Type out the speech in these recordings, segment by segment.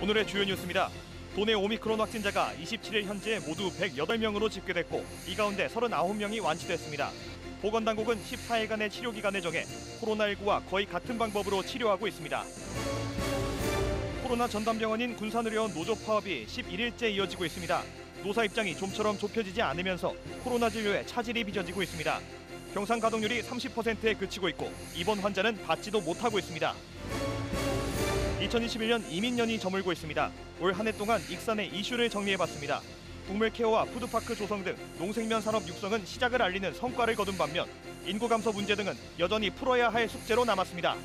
오늘의 주요 뉴스입니다. 도내 오미크론 확진자가 27일 현재 모두 108명으로 집계됐고 이 가운데 39명이 완치됐습니다. 보건당국은 14일간의 치료 기간을 정해 코로나19와 거의 같은 방법으로 치료하고 있습니다. 코로나 전담병원인 군산의료원 노조 파업이 11일째 이어지고 있습니다. 노사 입장이 좀처럼 좁혀지지 않으면서 코로나 진료에 차질이 빚어지고 있습니다. 병상 가동률이 30%에 그치고 있고 입원 환자는 받지도 못하고 있습니다. 2021년 이민년이 저물고 있습니다. 올 한 해 동안 익산의 이슈를 정리해봤습니다. 동물 케어와 푸드파크 조성 등 농생면 산업 육성은 시작을 알리는 성과를 거둔 반면 인구 감소 문제 등은 여전히 풀어야 할 숙제로 남았습니다.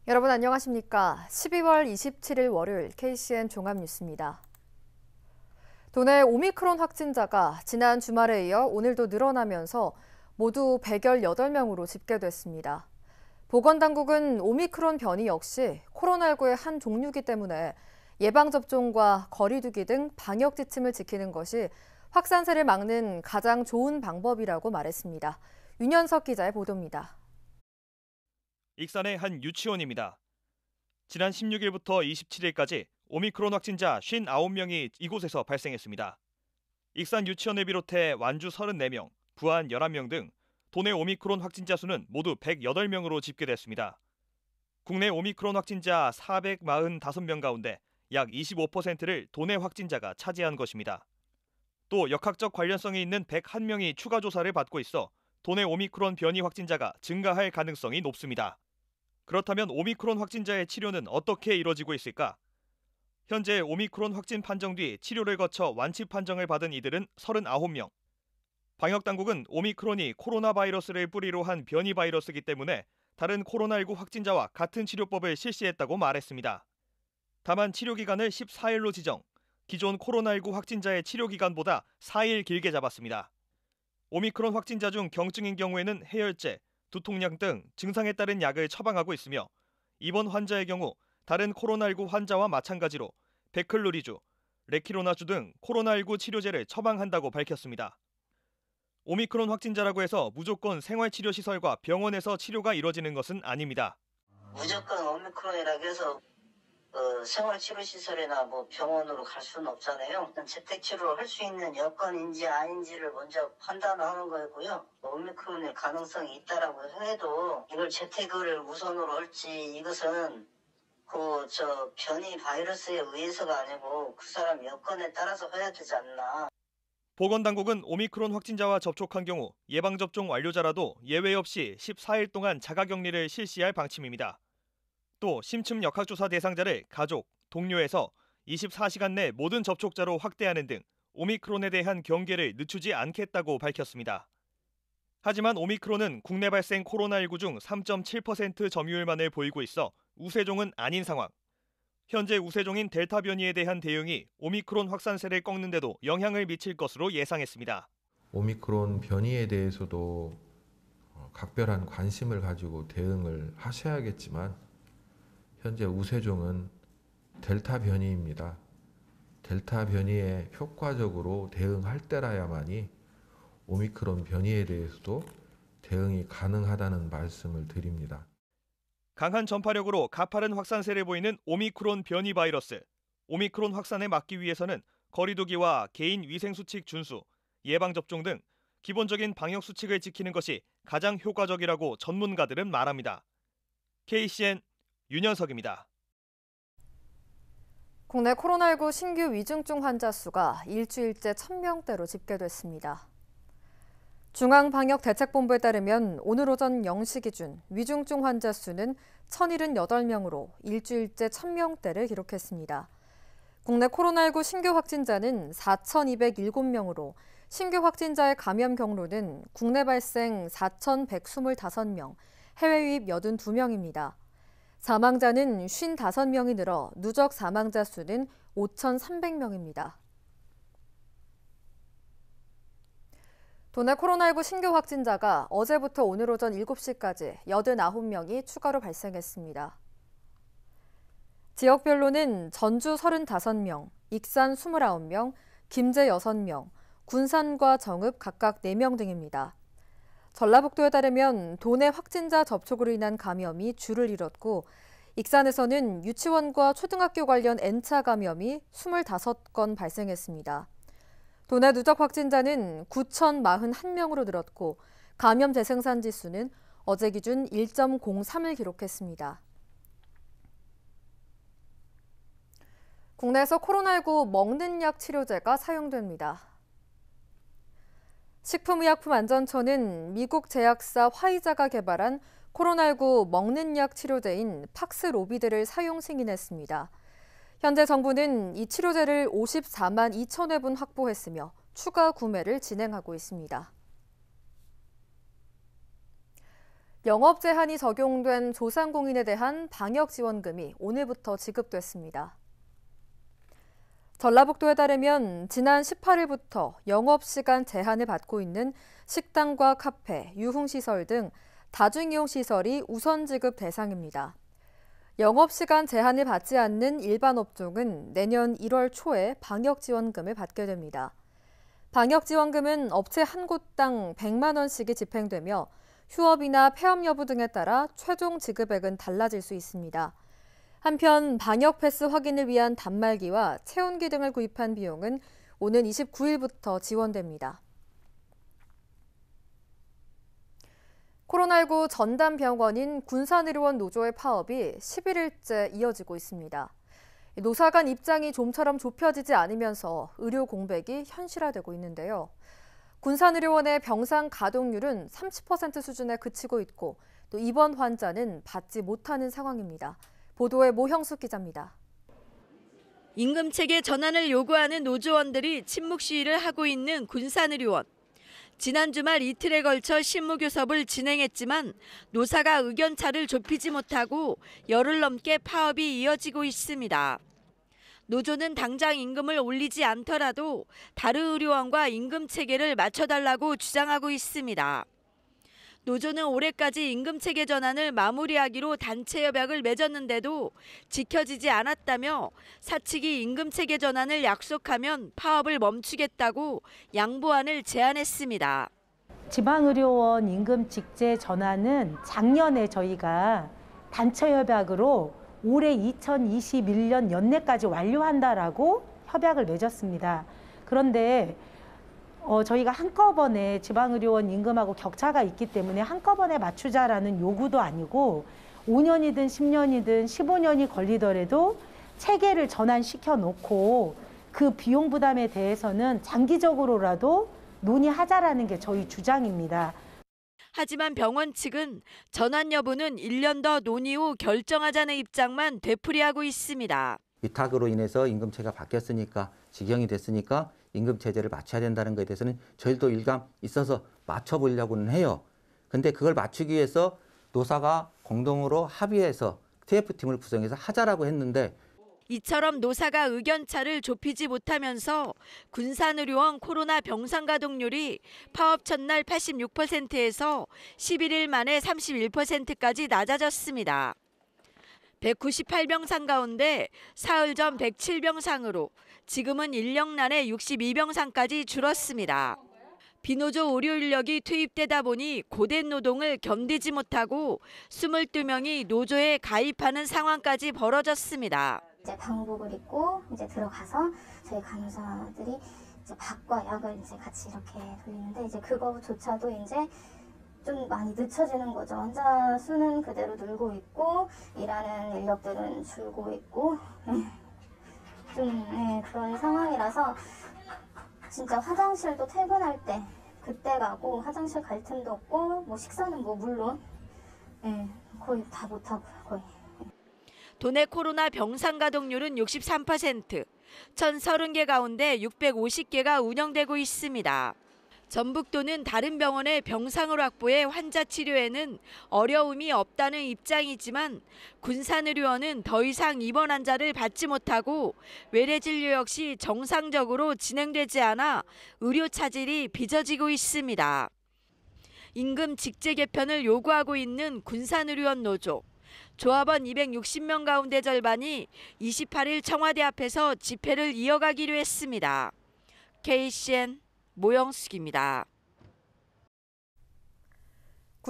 여러분 안녕하십니까? 12월 27일 월요일 KCN 종합뉴스입니다. 도내 오미크론 확진자가 지난 주말에 이어 오늘도 늘어나면서 모두 118명으로 집계됐습니다. 보건당국은 오미크론 변이 역시 코로나19의 한 종류이기 때문에 예방접종과 거리 두기 등 방역 지침을 지키는 것이 확산세를 막는 가장 좋은 방법이라고 말했습니다. 윤현석 기자의 보도입니다. 익산의 한 유치원입니다. 지난 16일부터 27일까지 오미크론 확진자 59명이 이곳에서 발생했습니다. 익산 유치원을 비롯해 완주 34명, 부안 11명 등 도내 오미크론 확진자 수는 모두 108명으로 집계됐습니다. 국내 오미크론 확진자 445명 가운데 약 25%를 도내 확진자가 차지한 것입니다. 또 역학적 관련성이 있는 101명이 추가 조사를 받고 있어 도내 오미크론 변이 확진자가 증가할 가능성이 높습니다. 그렇다면 오미크론 확진자의 치료는 어떻게 이뤄지고 있을까? 현재 오미크론 확진 판정 뒤 치료를 거쳐 완치 판정을 받은 이들은 39명. 방역당국은 오미크론이 코로나 바이러스를 뿌리로 한 변이 바이러스이기 때문에 다른 코로나19 확진자와 같은 치료법을 실시했다고 말했습니다. 다만 치료기간을 14일로 지정, 기존 코로나19 확진자의 치료기간보다 4일 길게 잡았습니다. 오미크론 확진자 중 경증인 경우에는 해열제, 두통약 등 증상에 따른 약을 처방하고 있으며 입원 환자의 경우 다른 코로나19 환자와 마찬가지로 베클루리주, 레키로나주 등 코로나19 치료제를 처방한다고 밝혔습니다. 오미크론 확진자라고 해서 무조건 생활치료시설과 병원에서 치료가 이뤄지는 것은 아닙니다. 무조건 오미크론이라고 해서 생활치료시설이나 병원으로 갈 수는 없잖아요. 재택치료를 할 수 있는 여건인지 아닌지를 먼저 판단하는 거고요. 오미크론의 가능성이 있다라고 해도 이걸 재택을 우선으로 할지 이것은 변이 바이러스에 의해서가 아니고 그 사람 여건에 따라서 해야 되지 않나. 보건당국은 오미크론 확진자와 접촉한 경우 예방접종 완료자라도 예외 없이 14일 동안 자가격리를 실시할 방침입니다. 또 심층 역학조사 대상자를 가족, 동료에서 24시간 내 모든 접촉자로 확대하는 등 오미크론에 대한 경계를 늦추지 않겠다고 밝혔습니다. 하지만 오미크론은 국내 발생 코로나19 중 3.7% 점유율만을 보이고 있어 우세종은 아닌 상황. 현재 우세종인 델타 변이에 대한 대응이 오미크론 확산세를 꺾는 데도 영향을 미칠 것으로 예상했습니다. 오미크론 변이에 대해서도 각별한 관심을 가지고 대응을 하셔야겠지만 현재 우세종은 델타 변이입니다. 델타 변이에 효과적으로 대응할 때라야만이 오미크론 변이에 대해서도 대응이 가능하다는 말씀을 드립니다. 강한 전파력으로 가파른 확산세를 보이는 오미크론 변이 바이러스. 오미크론 확산을 막기 위해서는 거리 두기와 개인 위생 수칙 준수, 예방접종 등 기본적인 방역 수칙을 지키는 것이 가장 효과적이라고 전문가들은 말합니다. KCN 윤현석입니다. 국내 코로나19 신규 위중증 환자 수가 일주일째 1000명대로 집계됐습니다. 중앙방역대책본부에 따르면 오늘 오전 0시 기준 위중증 환자 수는 1078명으로 일주일째 1000명대를 기록했습니다. 국내 코로나19 신규 확진자는 4207명으로 신규 확진자의 감염 경로는 국내 발생 4125명, 해외 유입 82명입니다. 사망자는 55명이 늘어 누적 사망자 수는 5300명입니다. 도내 코로나19 신규 확진자가 어제부터 오늘 오전 7시까지 89명이 추가로 발생했습니다. 지역별로는 전주 35명, 익산 29명, 김제 6명, 군산과 정읍 각각 4명 등입니다. 전라북도에 따르면 도내 확진자 접촉으로 인한 감염이 줄을 이뤘고 익산에서는 유치원과 초등학교 관련 N차 감염이 25건 발생했습니다. 도내 누적 확진자는 9,041명으로 늘었고 감염 재생산 지수는 어제 기준 1.03을 기록했습니다. 국내에서 코로나19 먹는 약 치료제가 사용됩니다. 식품의약품안전처는 미국 제약사 화이자가 개발한 코로나19 먹는 약 치료제인 팍스로비드를 사용 승인했습니다. 현재 정부는 이 치료제를 54만 2천 회분 확보했으며 추가 구매를 진행하고 있습니다. 영업 제한이 적용된 소상공인에 대한 방역 지원금이 오늘부터 지급됐습니다. 전라북도에 따르면 지난 18일부터 영업시간 제한을 받고 있는 식당과 카페, 유흥시설 등 다중이용시설이 우선 지급 대상입니다. 영업시간 제한을 받지 않는 일반 업종은 내년 1월 초에 방역지원금을 받게 됩니다. 방역지원금은 업체 한 곳당 100만 원씩이 집행되며 휴업이나 폐업 여부 등에 따라 최종 지급액은 달라질 수 있습니다. 한편 방역 패스 확인을 위한 단말기와 체온기 등을 구입한 비용은 오는 29일부터 지원됩니다. 코로나19 전담병원인 군산의료원 노조의 파업이 11일째 이어지고 있습니다. 노사 간 입장이 좀처럼 좁혀지지 않으면서 의료 공백이 현실화되고 있는데요. 군산의료원의 병상 가동률은 30% 수준에 그치고 있고 또 입원 환자는 받지 못하는 상황입니다. 보도에 모형숙 기자입니다. 임금체계 전환을 요구하는 노조원들이 침묵 시위를 하고 있는 군산의료원. 지난 주말 이틀에 걸쳐 실무교섭을 진행했지만 노사가 의견차를 좁히지 못하고 열흘 넘게 파업이 이어지고 있습니다. 노조는 당장 임금을 올리지 않더라도 다른 의료원과 임금 체계를 맞춰달라고 주장하고 있습니다. 노조는 올해까지 임금체계 전환을 마무리하기로 단체 협약을 맺었는데도 지켜지지 않았다며 사측이 임금체계 전환을 약속하면 파업을 멈추겠다고 양보안을 제안했습니다. 지방의료원 임금 직제 전환은 작년에 저희가 단체 협약으로 올해 2021년 연내까지 완료한다라고 협약을 맺었습니다. 그런데 저희가 한꺼번에 지방의료원 임금하고 격차가 있기 때문에 한꺼번에 맞추자라는 요구도 아니고 5년이든 10년이든 15년이 걸리더라도 체계를 전환시켜 놓고 그 비용 부담에 대해서는 장기적으로라도 논의하자라는 게 저희 주장입니다. 하지만 병원 측은 전환 여부는 1년 더 논의 후 결정하자는 입장만 되풀이하고 있습니다. 위탁으로 인해서 임금체가 바뀌었으니까 직영이 됐으니까 임금체제를 맞춰야 된다는 것에 대해서는 저희도 일감 있어서 맞춰보려고는 해요. 근데 그걸 맞추기 위해서 노사가 공동으로 합의해서 TF팀을 구성해서 하자라고 했는데 이처럼 노사가 의견차를 좁히지 못하면서 군산의료원 코로나 병상 가동률이 파업 첫날 86%에서 11일 만에 31%까지 낮아졌습니다. 198병상 가운데 사흘 전 107병상으로 지금은 인력난에 62병상까지 줄었습니다. 비노조 의료 인력이 투입되다 보니 고된 노동을 견디지 못하고 22명이 노조에 가입하는 상황까지 벌어졌습니다. 이제 방복을 입고 이제 들어가서 저희 간호사들이 이제 밥과 약을 이제 같이 이렇게 돌리는데 이제 그거조차도 이제 좀 많이 늦춰지는 거죠. 환자 수는 그대로 늘고 있고 일하는 인력들은 줄고 있고 좀 그런 상황이라서 진짜 화장실도 퇴근할 때 그때 가고 화장실 갈 틈도 없고 뭐 식사는 뭐 물론 거의 다 못하고 거의. 도내 코로나 병상 가동률은 63%, 1,030개 가운데 650개가 운영되고 있습니다. 전북도는 다른 병원의 병상을 확보해 환자 치료에는 어려움이 없다는 입장이지만 군산의료원은 더 이상 입원 환자를 받지 못하고 외래 진료 역시 정상적으로 진행되지 않아 의료 차질이 빚어지고 있습니다. 임금 직제 개편을 요구하고 있는 군산의료원 노조. 조합원 260명 가운데 절반이 28일 청와대 앞에서 집회를 이어가기로 했습니다. KCN 모형숙입니다.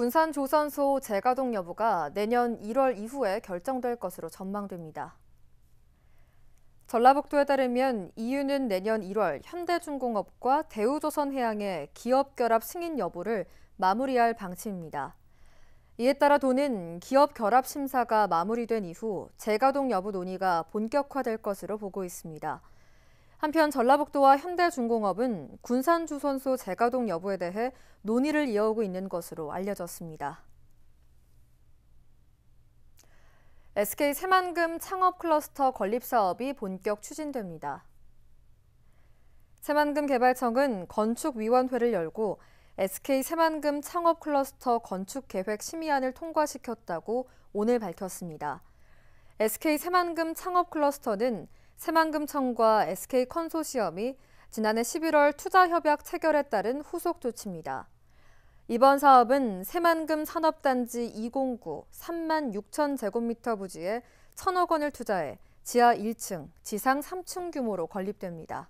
군산 조선소 재가동 여부가 내년 1월 이후에 결정될 것으로 전망됩니다. 전라북도에 따르면 이유는 내년 1월 현대중공업과 대우조선해양의 기업 결합 승인 여부를 마무리할 방침입니다. 이에 따라 도는 기업 결합 심사가 마무리된 이후 재가동 여부 논의가 본격화될 것으로 보고 있습니다. 한편 전라북도와 현대중공업은 군산조선소 재가동 여부에 대해 논의를 이어오고 있는 것으로 알려졌습니다. SK 새만금 창업 클러스터 건립 사업이 본격 추진됩니다. 새만금 개발청은 건축위원회를 열고 SK 새만금 창업 클러스터 건축 계획 심의안을 통과시켰다고 오늘 밝혔습니다. SK 새만금 창업 클러스터는 새만금청과 SK 컨소시엄이 지난해 11월 투자협약 체결에 따른 후속 조치입니다. 이번 사업은 새만금 산업단지 209 3만 6천 제곱미터 부지에 1,000억 원을 투자해 지하 1층, 지상 3층 규모로 건립됩니다.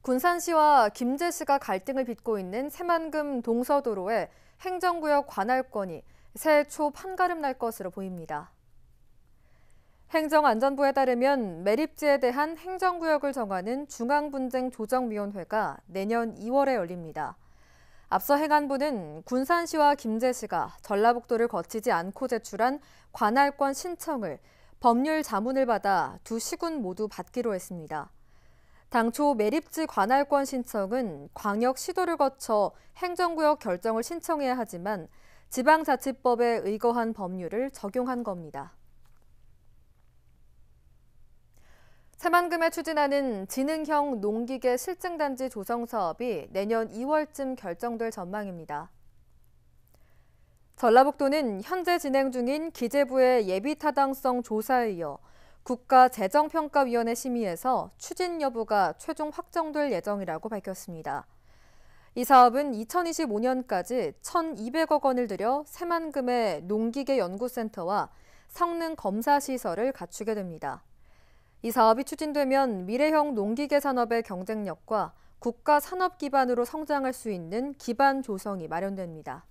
군산시와 김제시가 갈등을 빚고 있는 새만금 동서도로의 행정구역 관할권이 새해 초 판가름 날 것으로 보입니다. 행정안전부에 따르면 매립지에 대한 행정구역을 정하는 중앙분쟁조정위원회가 내년 2월에 열립니다. 앞서 행안부는 군산시와 김제시가 전라북도를 거치지 않고 제출한 관할권 신청을 법률 자문을 받아 두 시군 모두 받기로 했습니다. 당초 매립지 관할권 신청은 광역시도를 거쳐 행정구역 결정을 신청해야 하지만 지방자치법에 의거한 법률을 적용한 겁니다. 새만금에 추진하는 지능형 농기계 실증단지 조성 사업이 내년 2월쯤 결정될 전망입니다. 전라북도는 현재 진행 중인 기재부의 예비타당성 조사에 이어 국가재정평가위원회 심의에서 추진 여부가 최종 확정될 예정이라고 밝혔습니다. 이 사업은 2025년까지 1,200억 원을 들여 새만금의 농기계 연구센터와 성능 검사 시설을 갖추게 됩니다. 이 사업이 추진되면 미래형 농기계 산업의 경쟁력과 국가 산업 기반으로 성장할 수 있는 기반 조성이 마련됩니다.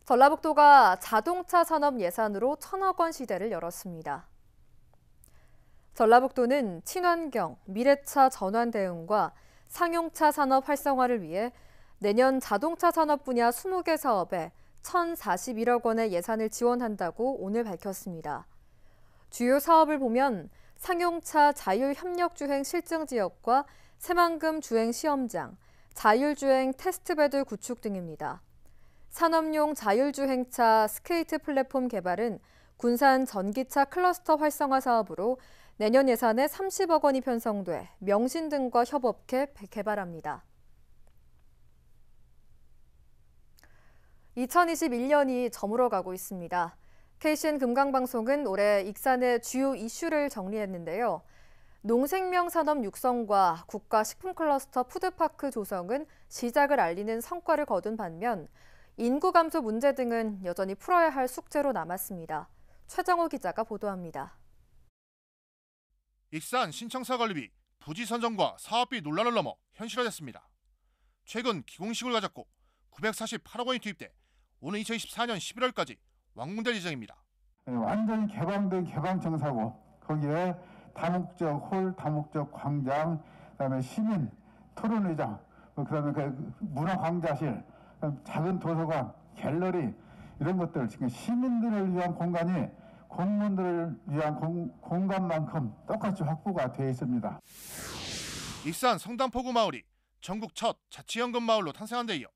전라북도가 자동차 산업 예산으로 1,000억 원 시대를 열었습니다. 전라북도는 친환경, 미래차 전환 대응과 상용차 산업 활성화를 위해 내년 자동차 산업 분야 20개 사업에 1,041억 원의 예산을 지원한다고 오늘 밝혔습니다. 주요 사업을 보면 상용차 자율협력주행 실증지역과 새만금 주행시험장, 자율주행 테스트베드 구축 등입니다. 산업용 자율주행차 스케이트 플랫폼 개발은 군산 전기차 클러스터 활성화 사업으로 내년 예산에 30억 원이 편성돼 명신 등과 협업해 개발합니다. 2021년이 저물어가고 있습니다. KCN 금강방송은 올해 익산의 주요 이슈를 정리했는데요. 농생명 산업 육성과 국가식품 클러스터 푸드파크 조성은 시작을 알리는 성과를 거둔 반면 인구 감소 문제 등은 여전히 풀어야 할 숙제로 남았습니다. 최정호 기자가 보도합니다. 익산 신청사 건립이 부지 선정과 사업비 논란을 넘어 현실화됐습니다. 최근 기공식을 가졌고 948억 원이 투입돼 오는 2024년 11월까지 완공될 예정입니다. 완전히 개방된 개방청사고 거기에 다목적 홀, 다목적 광장, 그다음에 시민 토론회장, 그다음에 그 문화광자실, 작은 도서관, 갤러리 이런 것들 지금 시민들을 위한 공간이 공무원들을 위한 공간만큼 똑같이 확보가 되어 있습니다. 익산 성담포구 마을이 전국 첫 자치연금 마을로 탄생한 데 이어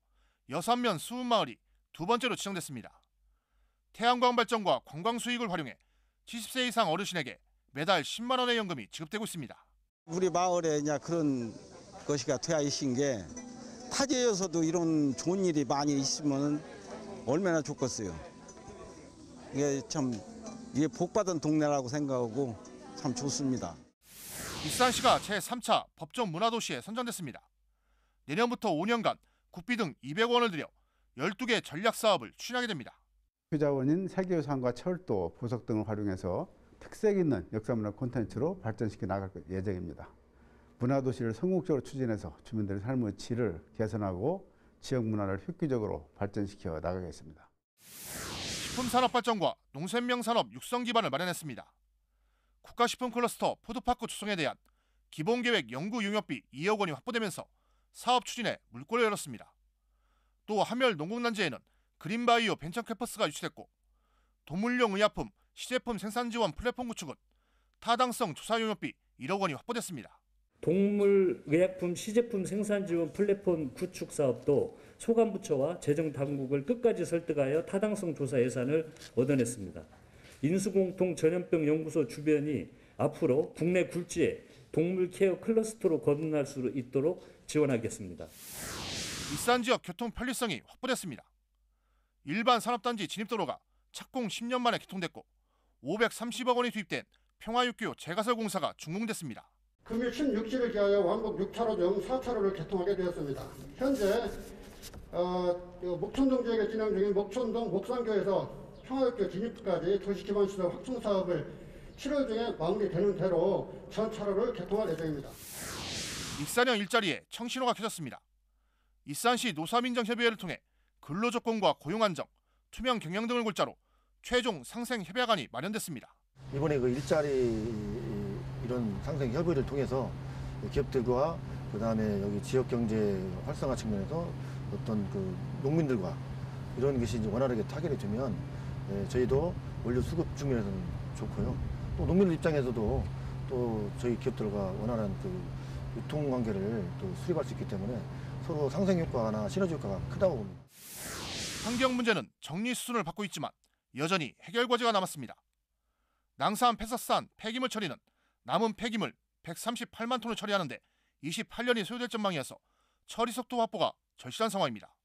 여산면 수문마을이 두 번째로 지정됐습니다. 태양광 발전과 관광 수익을 활용해 70세 이상 어르신에게 매달 10만 원의 연금이 지급되고 있습니다. 우리 마을에 이제 그런 것이가 되어 있는 게 타지에서도 이런 좋은 일이 많이 있으면 얼마나 좋겠어요. 이게 참 이게 복받은 동네라고 생각하고 참 좋습니다. 익산시가 제3차 법정 문화도시에 선정됐습니다. 내년부터 5년간 국비 등 200억 원을 들여 12개 전략 사업을 추진하게 됩니다. 휴자원인 세계유산과 철도, 보석 등을 활용해서 특색 있는 역사문화 콘텐츠로 발전시켜 나갈 예정입니다. 문화도시를 성공적으로 추진해서 주민들의 삶의 질을 개선하고 지역 문화를 획기적으로 발전시켜 나가겠습니다. 식품산업 발전과 농산명산업 육성 기반을 마련했습니다. 국가식품 클러스터 푸드파크 조성에 대한 기본계획 연구 용역비 2억 원이 확보되면서 사업 추진에 물꼬를 열었습니다. 또 한멸 농공단지에는 그린바이오 벤처캠퍼스가 유치됐고 동물용 의약품, 시제품 생산지원 플랫폼 구축은 타당성 조사 용역비 1억 원이 확보됐습니다. 동물 의약품 시제품 생산 지원 플랫폼 구축 사업도 소관부처와 재정당국을 끝까지 설득하여 타당성 조사 예산을 얻어냈습니다. 인수공통 전염병 연구소 주변이 앞으로 국내 굴지의 동물 케어 클러스터로 거듭날 수 있도록 지원하겠습니다. 익산지역 교통 편리성이 확보됐습니다. 일반 산업단지 진입도로가 착공 10년 만에 개통됐고 530억 원이 투입된 평화육교 재가설 공사가 준공됐습니다. 금일 16시를 기하여 왕복 6차로 중 4차로를 개통하게 되었습니다. 현재 목촌동 지역에 진행 중인 목촌동 목산교에서 평화육교 진입까지 도시기반시설 확충 사업을 7월 중에 마무리되는 대로 전 차로를 개통할 예정입니다. 익산형 일자리에 청신호가 켜졌습니다. 익산시 노사민정협의회를 통해 근로조건과 고용안정, 투명 경영 등을 골자로 최종 상생협약안이 마련됐습니다. 이번에 그 일자리 이런 상생 협의를 통해서 기업들과 그다음에 여기 지역 경제 활성화 측면에서 어떤 그 농민들과 이런 것이 이제 원활하게 타결이 되면 저희도 원료 수급 측면에서는 좋고요. 또 농민들 입장에서도 또 저희 기업들과 원활한 그 유통 관계를 또 수립할 수 있기 때문에 서로 상생 효과나 시너지 효과가 크다고 봅니다. 환경 문제는 정리 수순을 받고 있지만 여전히 해결 과제가 남았습니다. 낭산 폐사산 폐기물 처리는 남은 폐기물 138만 톤을 처리하는데 28년이 소요될 전망이어서 처리 속도 확보가 절실한 상황입니다.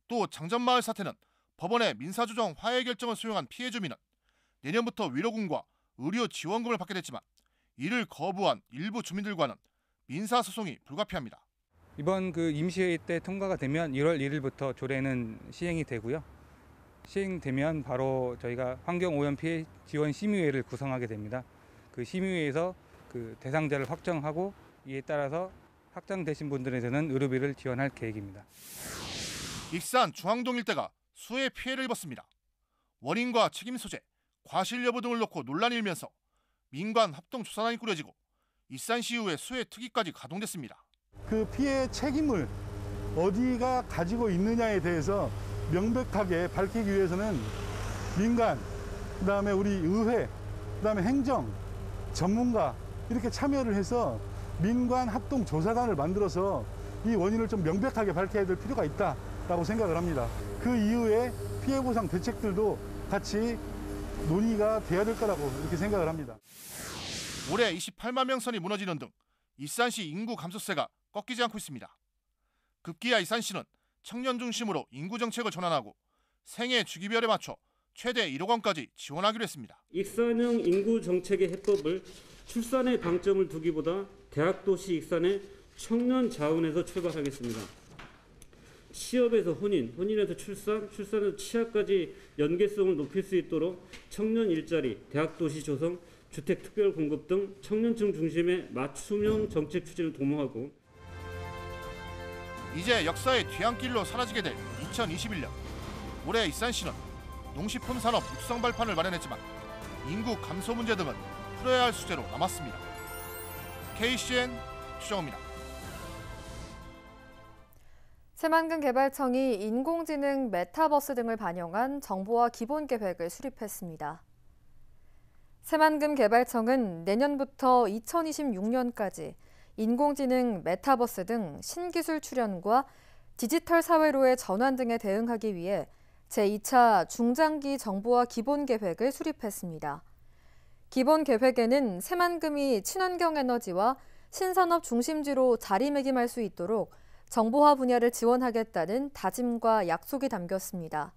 또 장전마을 사태는 법원의 민사조정 화해 결정을 수용한 피해 주민은 내년부터 위로금과 의료 지원금을 받게 됐지만 이를 거부한 일부 주민들과는 민사소송이 불가피합니다. 이번 그 임시회의 때 통과가 되면 1월 1일부터 조례는 시행이 되고요. 시행되면 바로 저희가 환경오염 피해 지원 심의회를 구성하게 됩니다. 그 심의회에서 그 대상자를 확정하고 이에 따라서 확정되신 분들에게는 의료비를 지원할 계획입니다. 익산 중앙동 일대가 수해 피해를 입었습니다. 원인과 책임 소재, 과실 여부 등을 놓고 논란이 일면서 민관 합동조사단이 꾸려지고 익산시의회 수해 특위까지 가동됐습니다. 그 피해 책임을 어디가 가지고 있느냐에 대해서 명백하게 밝히기 위해서는 민간, 그다음에 우리 의회, 그다음에 행정, 전문가 이렇게 참여를 해서 민관 합동조사단을 만들어서 이 원인을 좀 명백하게 밝혀야 될 필요가 있다라고 생각을 합니다. 그 이후에 피해보상 대책들도 같이 논의가 돼야 될 거라고 이렇게 생각을 합니다. 올해 28만 명선이 무너지는 등 익산시 인구 감소세가 꺾이지 않고 있습니다. 급기야 익산시는 청년 중심으로 인구 정책을 전환하고 생애 주기별에 맞춰 최대 1억 원까지 지원하기로 했습니다. 익산형 인구 정책의 해법을 출산에 방점을 두기보다 대학도시 익산의 청년 자원에서 출발하겠습니다. 취업에서 혼인, 혼인에서 출산, 출산에서 취약까지 연계성을 높일 수 있도록 청년 일자리, 대학도시 조성, 주택 특별 공급 등 청년층 중심의 맞춤형 정책 추진을 도모하고 이제 역사의 뒤안길로 사라지게 될 2021년 올해 익산시는 농식품 산업 육성 발판을 마련했지만 인구 감소 문제 등은 풀어야 할 숙제로 남았습니다. KCN 추정호입니다. 새만금개발청이 인공지능 메타버스 등을 반영한 정보화 기본계획을 수립했습니다. 새만금개발청은 내년부터 2026년까지 인공지능, 메타버스 등 신기술 출현과 디지털 사회로의 전환 등에 대응하기 위해 제2차 중장기 정보화 기본계획을 수립했습니다. 기본계획에는 새만금이 친환경 에너지와 신산업 중심지로 자리매김할 수 있도록 정보화 분야를 지원하겠다는 다짐과 약속이 담겼습니다.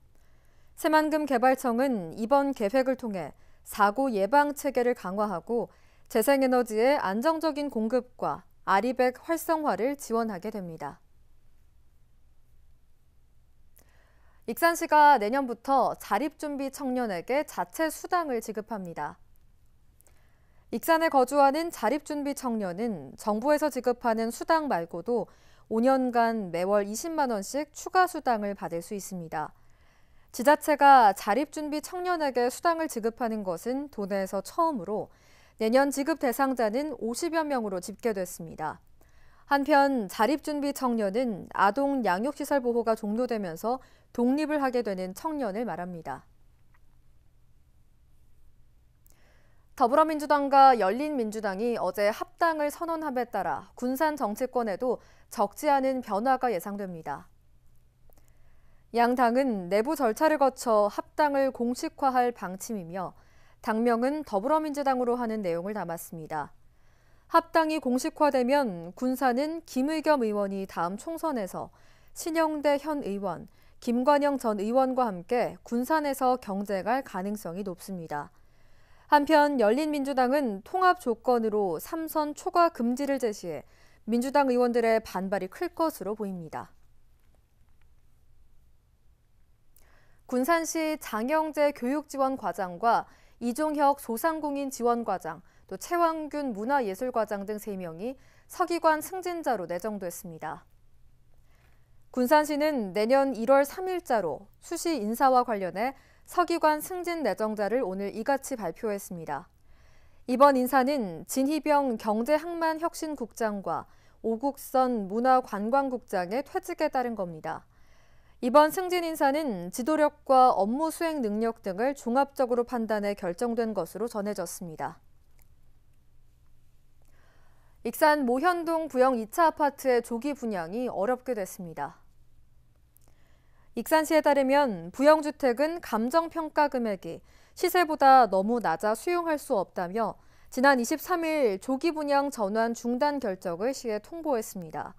새만금개발청은 이번 계획을 통해 사고 예방 체계를 강화하고 재생에너지의 안정적인 공급과 아리백 활성화를 지원하게 됩니다. 익산시가 내년부터 자립준비 청년에게 자체 수당을 지급합니다. 익산에 거주하는 자립준비 청년은 정부에서 지급하는 수당 말고도 5년간 매월 20만 원씩 추가 수당을 받을 수 있습니다. 지자체가 자립준비 청년에게 수당을 지급하는 것은 도내에서 처음으로 내년 지급 대상자는 50여 명으로 집계됐습니다. 한편 자립준비 청년은 아동 양육시설 보호가 종료되면서 독립을 하게 되는 청년을 말합니다. 더불어민주당과 열린민주당이 어제 합당을 선언함에 따라 군산 정치권에도 적지 않은 변화가 예상됩니다. 양 당은 내부 절차를 거쳐 합당을 공식화할 방침이며 당명은 더불어민주당으로 하는 내용을 담았습니다. 합당이 공식화되면 군산은 김의겸 의원이 다음 총선에서 신영대 현 의원, 김관영 전 의원과 함께 군산에서 경쟁할 가능성이 높습니다. 한편 열린민주당은 통합 조건으로 3선 초과 금지를 제시해 민주당 의원들의 반발이 클 것으로 보입니다. 군산시 장영재 교육지원과장과 이종혁 소상공인 지원과장, 또 최왕균 문화예술과장 등 3명이 서기관 승진자로 내정됐습니다. 군산시는 내년 1월 3일자로 수시 인사와 관련해 서기관 승진 내정자를 오늘 이같이 발표했습니다. 이번 인사는 진희병 경제항만혁신국장과 오국선 문화관광국장의 퇴직에 따른 겁니다. 이번 승진 인사는 지도력과 업무 수행 능력 등을 종합적으로 판단해 결정된 것으로 전해졌습니다. 익산 모현동 부영 2차 아파트의 조기 분양이 어렵게 됐습니다. 익산시에 따르면 부영주택은 감정평가 금액이 시세보다 너무 낮아 수용할 수 없다며 지난 23일 조기 분양 전환 중단 결정을 시에 통보했습니다.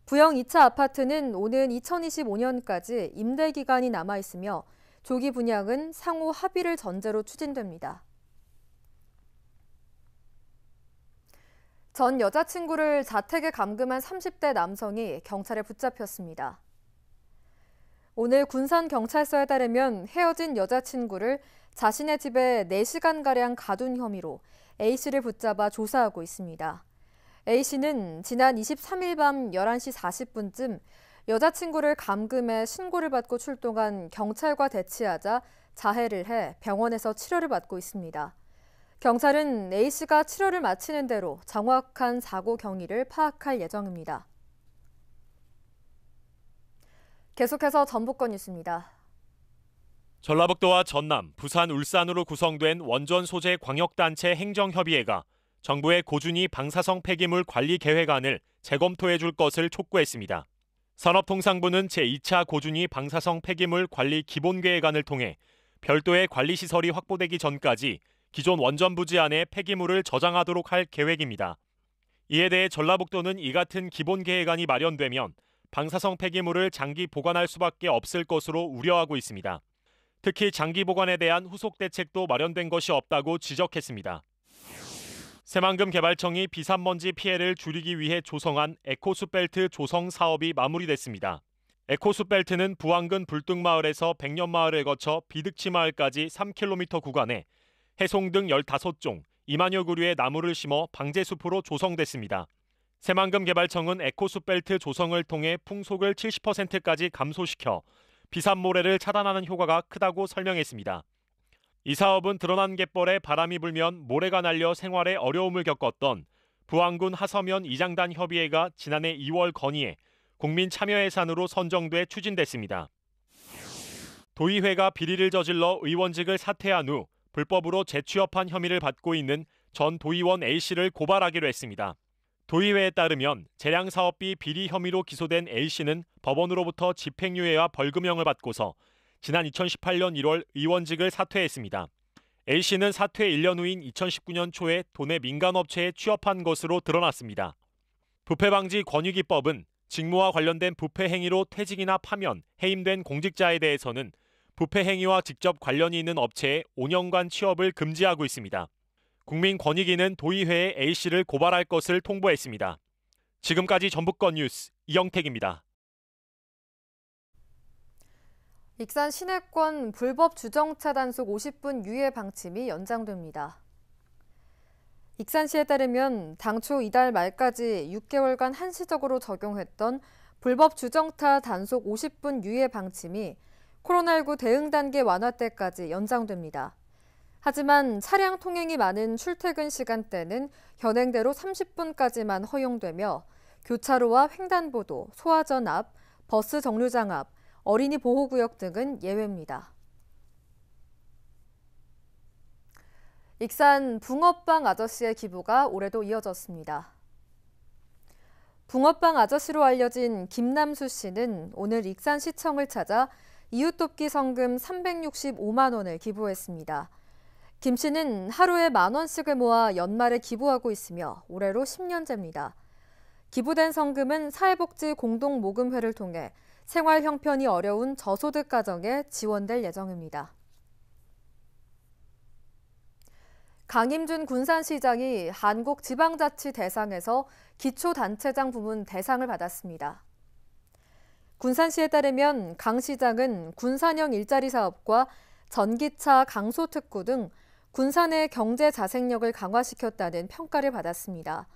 부영 2차 아파트는 오는 2025년까지 임대 기간이 남아 있으며 조기 분양은 상호 합의를 전제로 추진됩니다. 전 여자친구를 자택에 감금한 30대 남성이 경찰에 붙잡혔습니다. 오늘 군산경찰서에 따르면 헤어진 여자친구를 자신의 집에 4시간가량 가둔 혐의로 A씨를 붙잡아 조사하고 있습니다. A씨는 지난 23일 밤 11시 40분쯤 여자친구를 감금해 신고를 받고 출동한 경찰과 대치하자 자해를 해 병원에서 치료를 받고 있습니다. 경찰은 A씨가 치료를 마치는 대로 정확한 사고 경위를 파악할 예정입니다. 계속해서 전북권 뉴스입니다. 전라북도와 전남, 부산, 울산으로 구성된 원전 소재 광역단체 행정협의회가 정부의 고준위 방사성 폐기물 관리 계획안을 재검토해 줄 것을 촉구했습니다. 산업통상부는 제2차 고준위 방사성 폐기물 관리 기본계획안을 통해 별도의 관리시설이 확보되기 전까지 기존 원전 부지 안에 폐기물을 저장하도록 할 계획입니다. 이에 대해 전라북도는 이 같은 기본계획안이 마련되면 방사성 폐기물을 장기 보관할 수밖에 없을 것으로 우려하고 있습니다. 특히 장기 보관에 대한 후속 대책도 마련된 것이 없다고 지적했습니다. 새만금 개발청이 비산먼지 피해를 줄이기 위해 조성한 에코숲벨트 조성 사업이 마무리됐습니다. 에코숲벨트는 부안군 불등마을에서 백년마을을 거쳐 비득치마을까지 3km 구간에 해송 등 15종, 2만여 그루의 나무를 심어 방제숲으로 조성됐습니다. 새만금 개발청은 에코숲벨트 조성을 통해 풍속을 70%까지 감소시켜 비산모래를 차단하는 효과가 크다고 설명했습니다. 이 사업은 드러난 갯벌에 바람이 불면 모래가 날려 생활에 어려움을 겪었던 부안군 하서면 이장단 협의회가 지난해 2월 건의해 국민 참여 예산으로 선정돼 추진됐습니다. 도의회가 비리를 저질러 의원직을 사퇴한 후 불법으로 재취업한 혐의를 받고 있는 전 도의원 A씨를 고발하기로 했습니다. 도의회에 따르면 재량사업비 비리 혐의로 기소된 A씨는 법원으로부터 집행유예와 벌금형을 받고서 지난 2018년 1월 의원직을 사퇴했습니다. A씨는 사퇴 1년 후인 2019년 초에 도내 민간업체에 취업한 것으로 드러났습니다. 부패방지 권익위법은 직무와 관련된 부패 행위로 퇴직이나 파면, 해임된 공직자에 대해서는 부패 행위와 직접 관련이 있는 업체에 5년간 취업을 금지하고 있습니다. 국민권익위는 도의회에 A씨를 고발할 것을 통보했습니다. 지금까지 전북권 뉴스 이영택입니다. 익산 시내권 불법 주정차 단속 50분 유예 방침이 연장됩니다. 익산시에 따르면 당초 이달 말까지 6개월간 한시적으로 적용했던 불법 주정차 단속 50분 유예 방침이 코로나19 대응 단계 완화 때까지 연장됩니다. 하지만 차량 통행이 많은 출퇴근 시간대는 현행대로 30분까지만 허용되며 교차로와 횡단보도, 소화전 앞, 버스 정류장 앞, 어린이 보호구역 등은 예외입니다. 익산 붕어빵 아저씨의 기부가 올해도 이어졌습니다. 붕어빵 아저씨로 알려진 김남수 씨는 오늘 익산시청을 찾아 이웃돕기 성금 365만 원을 기부했습니다. 김 씨는 하루에 10,000원씩을 모아 연말에 기부하고 있으며 올해로 10년째입니다. 기부된 성금은 사회복지공동모금회를 통해 생활 형편이 어려운 저소득 가정에 지원될 예정입니다. 강임준 군산시장이 한국지방자치대상에서 기초단체장 부문 대상을 받았습니다. 군산시에 따르면 강 시장은 군산형 일자리 사업과 전기차 강소특구 등 군산의 경제 자생력을 강화시켰다는 평가를 받았습니다.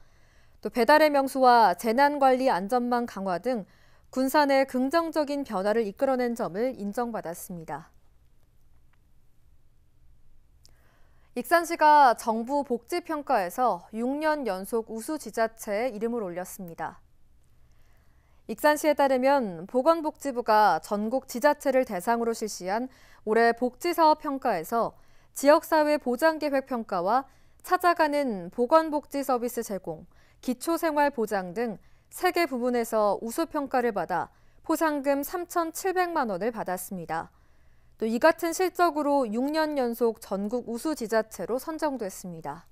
또 배달의 명수와 재난관리 안전망 강화 등 군산의 긍정적인 변화를 이끌어낸 점을 인정받았습니다. 익산시가 정부 복지평가에서 6년 연속 우수 지자체에 이름을 올렸습니다. 익산시에 따르면 보건복지부가 전국 지자체를 대상으로 실시한 올해 복지사업 평가에서 지역사회 보장계획 평가와 찾아가는 보건복지 서비스 제공, 기초생활보장 등 3개 부문에서 우수 평가를 받아 포상금 3,700만 원을 받았습니다. 또 이 같은 실적으로 6년 연속 전국 우수 지자체로 선정됐습니다.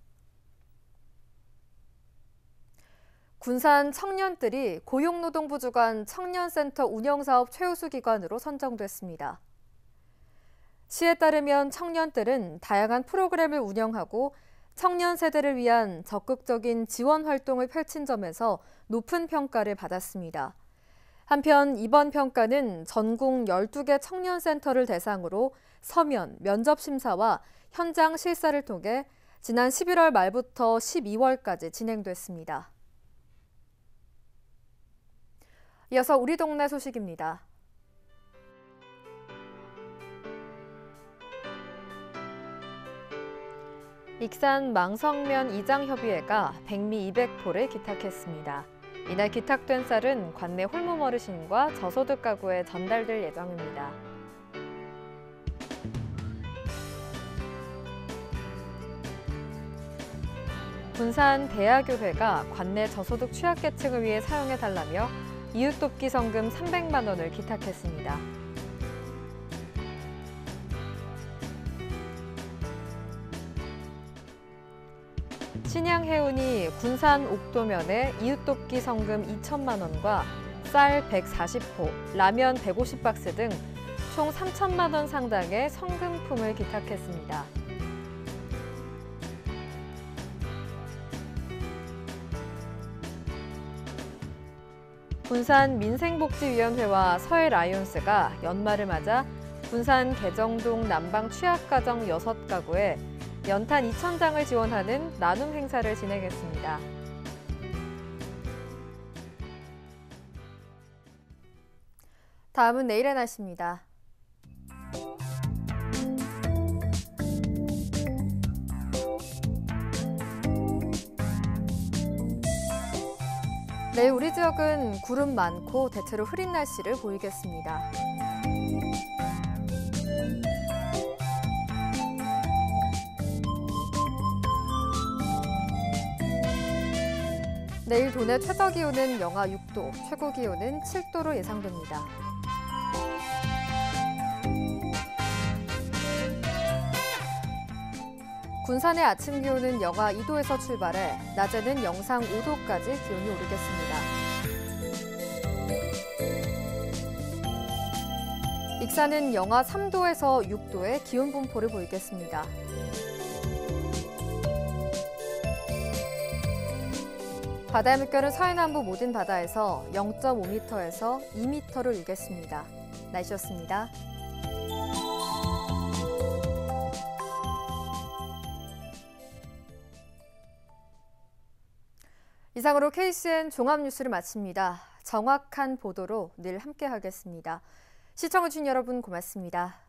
군산 청년들이 고용노동부 주관 청년센터 운영사업 최우수 기관으로 선정됐습니다. 시에 따르면 청년들은 다양한 프로그램을 운영하고 청년 세대를 위한 적극적인 지원 활동을 펼친 점에서 높은 평가를 받았습니다. 한편 이번 평가는 전국 12개 청년센터를 대상으로 서면, 면접 심사와 현장 실사를 통해 지난 11월 말부터 12월까지 진행됐습니다. 이어서 우리 동네 소식입니다. 익산 망성면 이장협의회가 백미 200포를 기탁했습니다. 이날 기탁된 쌀은 관내 홀몸 어르신과 저소득 가구에 전달될 예정입니다. 군산 대야교회가 관내 저소득 취약계층을 위해 사용해달라며 이웃돕기 성금 300만 원을 기탁했습니다. 신양해운이 군산 옥도면에 이웃돕기 성금 2천만 원과 쌀 140포, 라면 150박스 등 총 3천만 원 상당의 성금품을 기탁했습니다. 군산 민생복지위원회와 서해라이온스가 연말을 맞아 군산 개정동 남방 취약가정 6가구에 연탄 2,000장을 지원하는 나눔 행사를 진행했습니다. 다음은 내일의 날씨입니다. 내일 우리 지역은 구름 많고 대체로 흐린 날씨를 보이겠습니다. 내일 도내 최저기온은 영하 6도, 최고기온은 7도로 예상됩니다. 군산의 아침 기온은 영하 2도에서 출발해 낮에는 영상 5도까지 기온이 오르겠습니다. 익산은 영하 3도에서 6도의 기온 분포를 보이겠습니다. 바다의 물결은 서해남부 모든 바다에서 0.5m에서 2m를 일겠습니다. 날씨였습니다. 이상으로 KCN 종합뉴스를 마칩니다. 정확한 보도로 늘 함께하겠습니다. 시청해주신 여러분 고맙습니다.